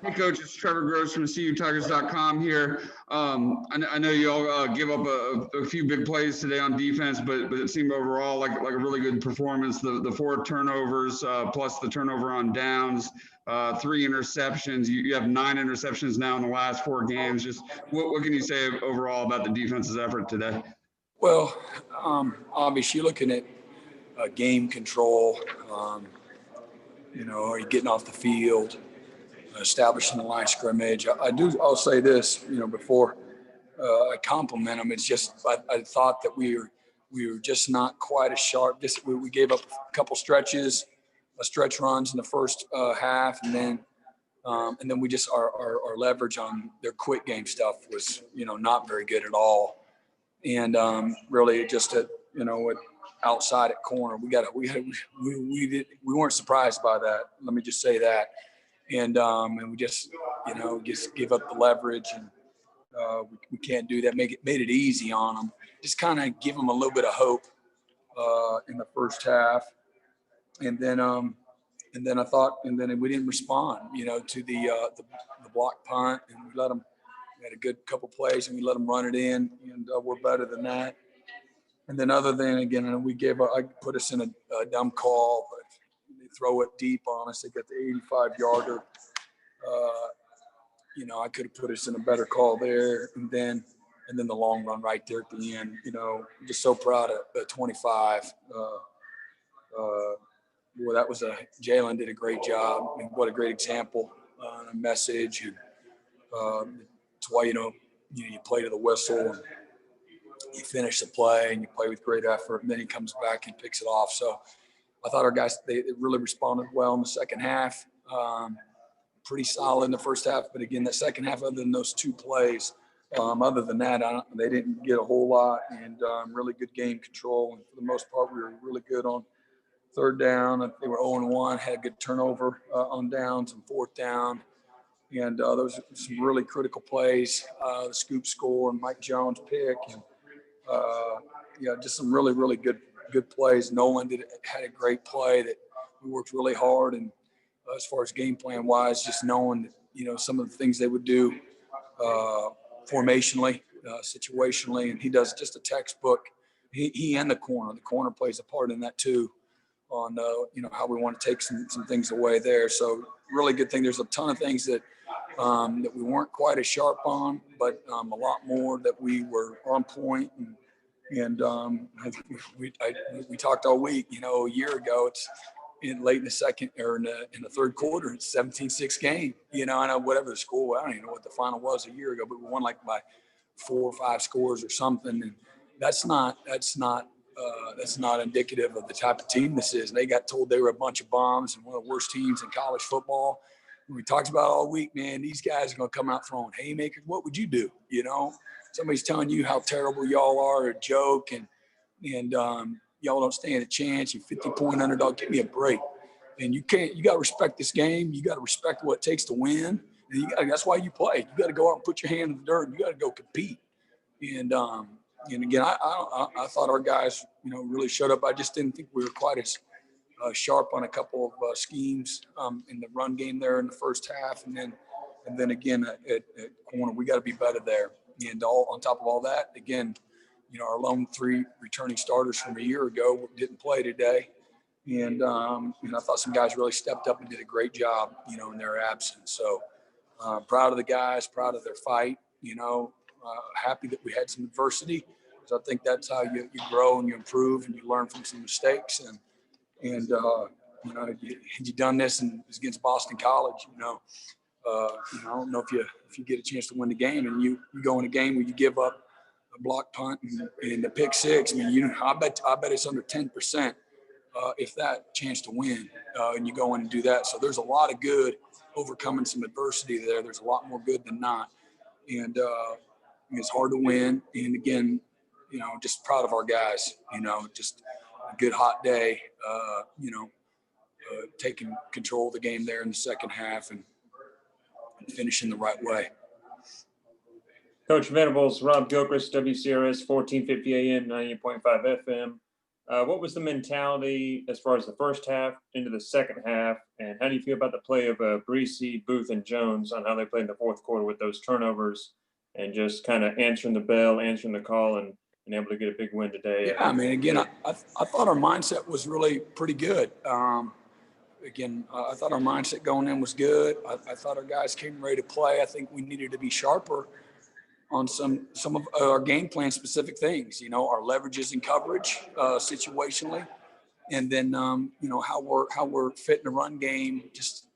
Hey, Coach, it's Trevor Gross from CUTigers.com here. I know you all give up a few big plays today on defense, but it seemed overall like a really good performance. The 4 turnovers plus the turnover on downs, 3 interceptions. You have 9 interceptions now in the last 4 games. Just what can you say overall about the defense's effort today? Well, obviously you're looking at game control. Are you getting off the field? Establishing the line of scrimmage. I'll say this, before I compliment them. It's just I thought that we were just not quite as sharp. We gave up a couple stretch runs in the first half, and then we just our leverage on their quick game stuff was not very good at all. And really just at outside at corner, we weren't surprised by that. Let me just say that. And we just give up the leverage, and we can't do that. Made it easy on them. Just kind of give them a little bit of hope in the first half, and then I thought, and then we didn't respond, to the block punt, and we let them. We had a good couple plays, and we let them run it in, and we're better than that. And then other than again, I put us in a dumb call, but they throw it deep on us. They got the 85-yarder. I could have put us in a better call there, and then the long run right there at the end. I'm just so proud of 25. That was Jalen did a great job. I mean, what a great example, a message, and it's why you play to the whistle, and you finish the play, and you play with great effort, and then he comes back and picks it off. So I thought our guys they really responded well in the second half. Pretty solid in the first half, but again, the second half, other than those 2 plays, other than that, they didn't get a whole lot, and really good game control. And for the most part, we were really good on third down. They were 0-1, had a good turnover on downs and fourth down. And those were some really critical plays, the scoop score and Mike Jones pick, and just some really, really good plays. Nolan had a great play that we worked really hard, and as far as game plan wise, just knowing that, some of the things they would do formationally, situationally, and he does just a textbook. He and the corner plays a part in that too, on how we want to take some things away there. So really good thing. There's a ton of things that we weren't quite as sharp on, but a lot more that we were on point. And we talked all week. A year ago, it's late in the second or in the third quarter, it's 17-6 game. I know whatever the score was, I don't even know what the final was a year ago, but we won like by 4 or 5 scores or something. And that's not indicative of the type of team this is. And they got told they were a bunch of bombs and one of the worst teams in college football. And we talked about all week, man, these guys are going to come out throwing haymakers. What would you do? Somebody's telling you how terrible y'all are, a joke, and y'all don't stand a chance. You're 50-point underdog. Give me a break. And you got to respect this game. You got to respect what it takes to win. And that's why you play. You got to go out and put your hand in the dirt. You got to go compete. And again, I thought our guys, really showed up. I just didn't think we were quite as sharp on a couple of schemes in the run game there in the first half. And then again, at corner, we got to be better there. And on top of all that, again, our lone 3 returning starters from a year ago didn't play today. And I thought some guys really stepped up and did a great job, in their absence. So proud of the guys, proud of their fight, happy that we had some adversity, because I think that's how you grow and you improve and you learn from some mistakes. And had you done this and it was against Boston College, I don't know if you get a chance to win the game, and you go in a game where you give up a block punt and the pick six. I mean, I bet it's under 10% if that chance to win, and you go in and do that. So there's a lot of good overcoming some adversity there. There's a lot more good than not, and it's hard to win. And again, just proud of our guys. Just a good hot day. Taking control of the game there in the second half and finishing the right way. Coach Venables, Rob Gilchrist, WCRS 1450 AM, 90.5 FM. What was the mentality as far as the first half into the second half, and how do you feel about the play of Breesy, Booth, and Jones on how they played in the fourth quarter with those turnovers and just kind of answering the bell, answering the call, and able to get a big win today? Yeah, I mean, again, I thought our mindset was really pretty good. I thought our mindset going in was good. I thought our guys came ready to play. I think we needed to be sharper on some of our game plan specific things, our leverages and coverage situationally. And then, how we're fitting the run game, just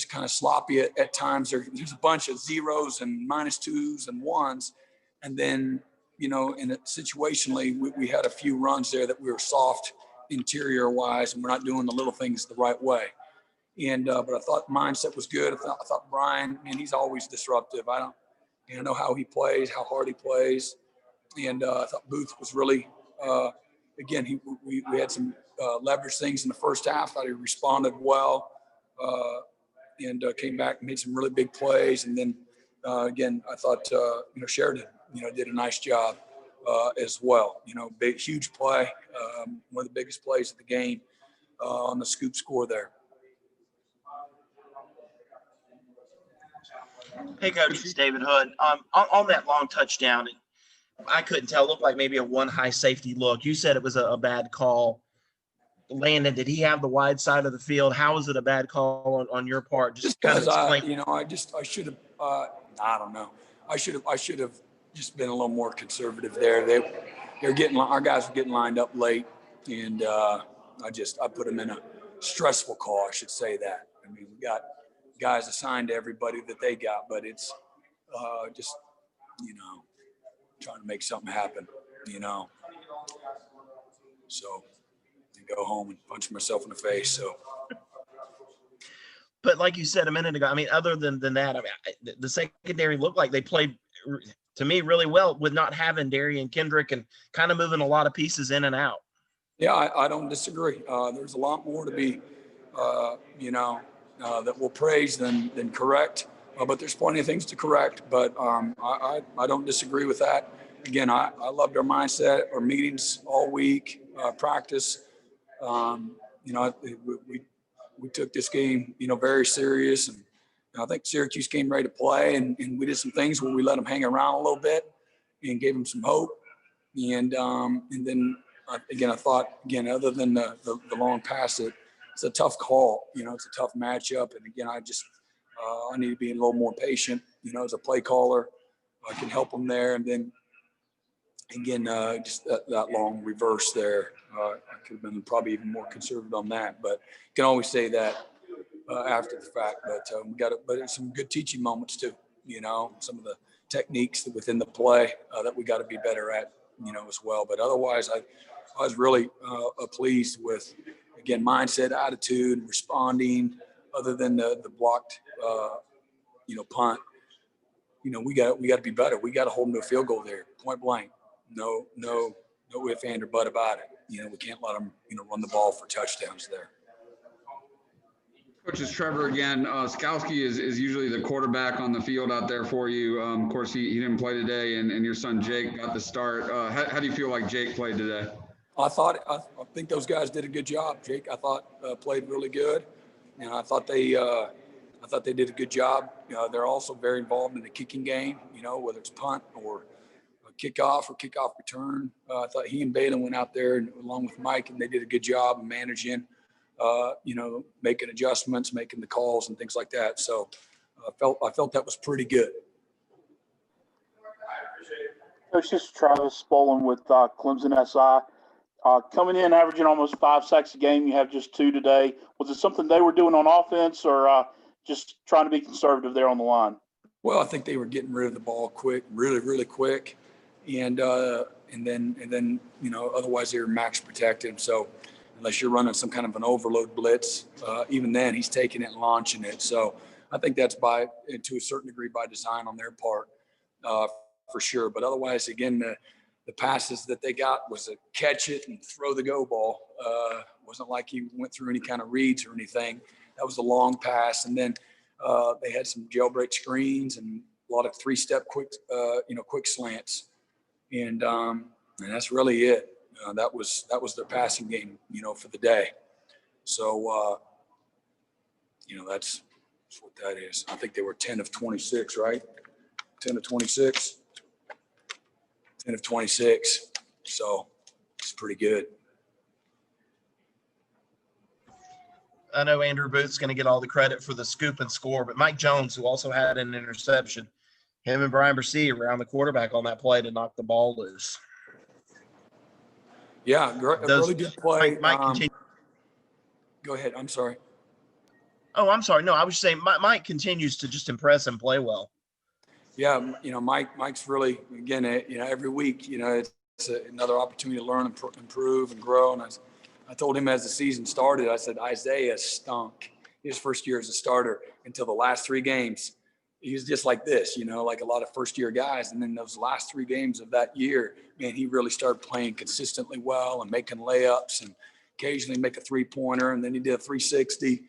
kind of sloppy at times. There's a bunch of zeros and -2s and 1s. And then, situationally, we had a few runs there that we were soft interior wise, and we're not doing the little things the right way. And, but I thought mindset was good. I thought Brian, man, he's always disruptive. I know how he plays, how hard he plays. And I thought Booth was really, again, we had some leverage things in the first half. I thought he responded well and came back and made some really big plays. And then, again, I thought, Sheridan, did a nice job as well. Big, huge play, one of the biggest plays of the game on the scoop score there. Hey, Coach, it's David Hood. On that long touchdown, I couldn't tell. It looked like maybe a one high safety look. You said it was a bad call. Landon, did he have the wide side of the field? How was it a bad call on your part? Just kind of explain. I should have. I don't know. I should have just been a little more conservative there. Our guys were getting lined up late, and I put them in a stressful call. I should say that. I mean, we got guys assigned to everybody that they got, but it's just trying to make something happen, so I go home and punch myself in the face. So, but like you said a minute ago, I mean, other than that, I mean, the secondary looked like they played to me really well with not having Darian Kendrick and kind of moving a lot of pieces in and out. Yeah, I don't disagree. There's a lot more to be, that we'll praise than correct. But there's plenty of things to correct. But I don't disagree with that. Again, I loved our mindset, our meetings all week, practice. We took this game, very serious. And I think Syracuse came ready to play. And we did some things where we let them hang around a little bit and gave them some hope. And then, again, I thought, other than the long pass, it's a tough call. It's a tough matchup. And again, I need to be a little more patient, as a play caller. I can help them there. And then, again, just that long reverse there. I could have been probably even more conservative on that. But you can always say that after the fact. But but there's some good teaching moments too. Some of the techniques within the play that we got to be better at, as well. But otherwise, I was really pleased with, again, mindset, attitude, responding. Other than the blocked, punt, we got to be better. We got to hold them to a field goal there, point blank. No if, and, or but about it. We can't let them, run the ball for touchdowns there. Coach, it's Trevor again. Skowski is usually the quarterback on the field out there for you. Of course, he didn't play today, and your son Jake got the start. How do you feel like Jake played today? I think those guys did a good job. Jake, I thought, played really good. I thought they did a good job. They're also very involved in the kicking game, whether it's punt or kickoff or kickoff return. I thought he and Balin went out there and, along with Mike, and they did a good job of managing, making adjustments, making the calls and things like that. So I felt that was pretty good. Coach, this is Travis Spolen with Clemson SI. Coming in, averaging almost 5 sacks a game, you have just 2 today. Was it something they were doing on offense, or just trying to be conservative there on the line? Well, I think they were getting rid of the ball quick, really, really quick. And then, otherwise they were max protected. So unless you're running some kind of an overload blitz, even then he's taking it and launching it. So I think that's to a certain degree by design on their part, for sure. But otherwise, again, the passes that they got was a catch it and throw the go ball. Wasn't like he went through any kind of reads or anything. That was a long pass. And then they had some jailbreak screens and a lot of 3-step quick slants. And that's really it. That was their passing game, for the day. So, that's what that is. I think they were 10 of 26, right? 10 of 26. 10 of 26. So it's pretty good. I know Andrew Booth's going to get all the credit for the scoop and score, but Mike Jones, who also had an interception, him and Brian Brissy around the quarterback on that play to knock the ball loose. Yeah, really good play. Mike continue. Go ahead. I'm sorry. Oh, I'm sorry. No, I was just saying Mike continues to just impress and play well. Yeah, Mike's really, again, every week, it's another opportunity to learn and improve and grow. And I told him as the season started, I said, Isaiah stunk his first year as a starter until the last 3 games. He was just like this, like a lot of first-year guys. And then those last 3 games of that year, man, he really started playing consistently well and making layups and occasionally make a 3-pointer. And then he did a 360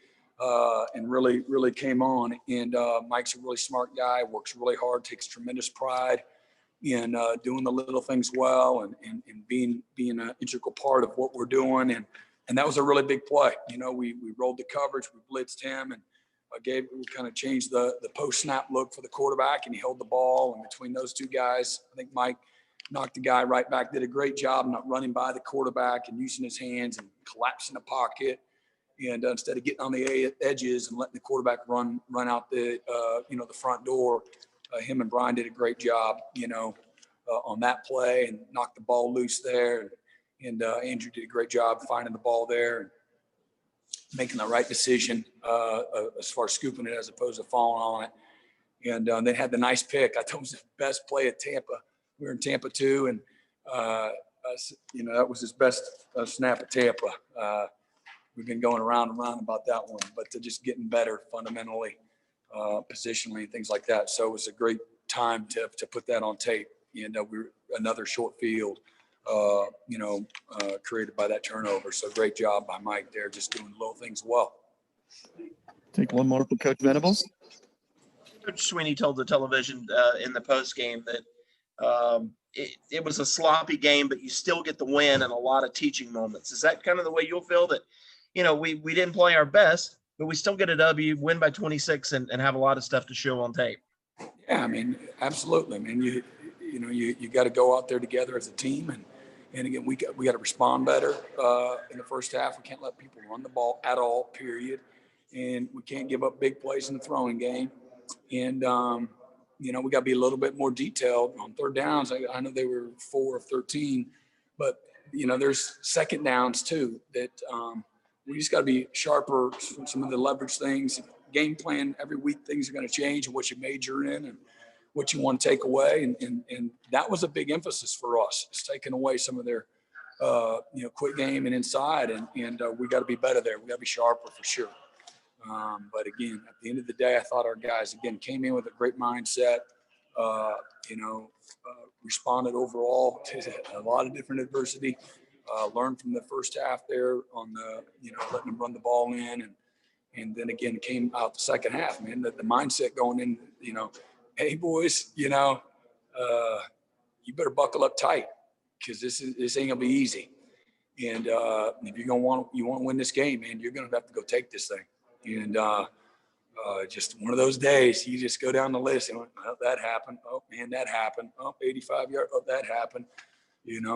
and really, really came on. And Mike's a really smart guy, works really hard, takes tremendous pride in doing the little things well and being an integral part of what we're doing. And that was a really big play. We rolled the coverage, we blitzed him, and we kind of changed the post-snap look for the quarterback, and he held the ball. And between those 2 guys, I think Mike knocked the guy right back, did a great job not running by the quarterback and using his hands and collapsing the pocket. And instead of getting on the edges and letting the quarterback run out the front door, him and Brian did a great job, on that play and knocked the ball loose there. And Andrew did a great job finding the ball there and making the right decision as far as scooping it as opposed to falling on it. And they had the nice pick. I thought it was the best play at Tampa. We were in Tampa too, and that was his best snap at Tampa. We've been going around and around about that one, but to just getting better fundamentally, positionally, things like that. So it was a great time to put that on tape. And we were another short field, created by that turnover. So great job by Mike there, just doing little things well. Take one more for Coach Venables. Coach Sweeney told the television in the post game that it was a sloppy game, but you still get the win and a lot of teaching moments. Is that kind of the way you'll feel that, we didn't play our best, but we still get a W, win by 26, and have a lot of stuff to show on tape? Yeah, I mean, absolutely. I mean, you got to go out there together as a team, and again, we got to respond better in the first half. We can't let people run the ball at all, period, and we can't give up big plays in the throwing game. And we got to be a little bit more detailed on third downs. I know they were 4 of 13, but there's second downs too that we just got to be sharper. Some of the leverage things, game plan every week, things are going to change, and what you major in and what you want to take away. And that was a big emphasis for us. It's taking away some of their, quick game and inside. And we got to be better there. We got to be sharper for sure. But again, at the end of the day, I thought our guys, again, came in with a great mindset, responded overall to a lot of different adversity, learned from the first half there on the, letting them run the ball in. And then again, came out the second half, man, the mindset going in, hey boys, you better buckle up tight because this ain't gonna be easy. And if you want to win this game, man, you're gonna have to go take this thing. And just one of those days, you just go down the list and oh, that happened. Oh man, that happened. Oh, 85 yards. Oh, that happened.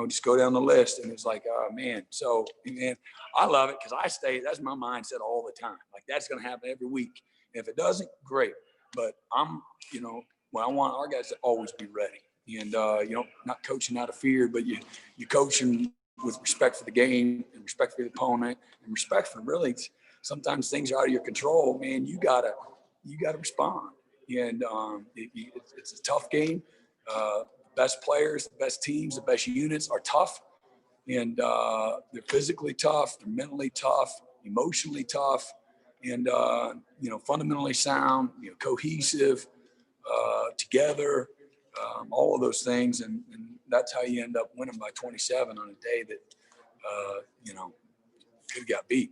Just go down the list, and it's like, oh man. So, man, I love it because that's my mindset all the time. Like that's gonna happen every week. And if it doesn't, great. But I want our guys to always be ready. And not coaching out of fear, but you coaching with respect for the game and respect for the opponent and respect for really sometimes things are out of your control, man. You gotta respond. And it's a tough game. Best players, the best teams, the best units are tough. And they're physically tough, they're mentally tough, emotionally tough, and fundamentally sound, cohesive, together, all of those things. And that's how you end up winning by 27 on a day that, could have got beat.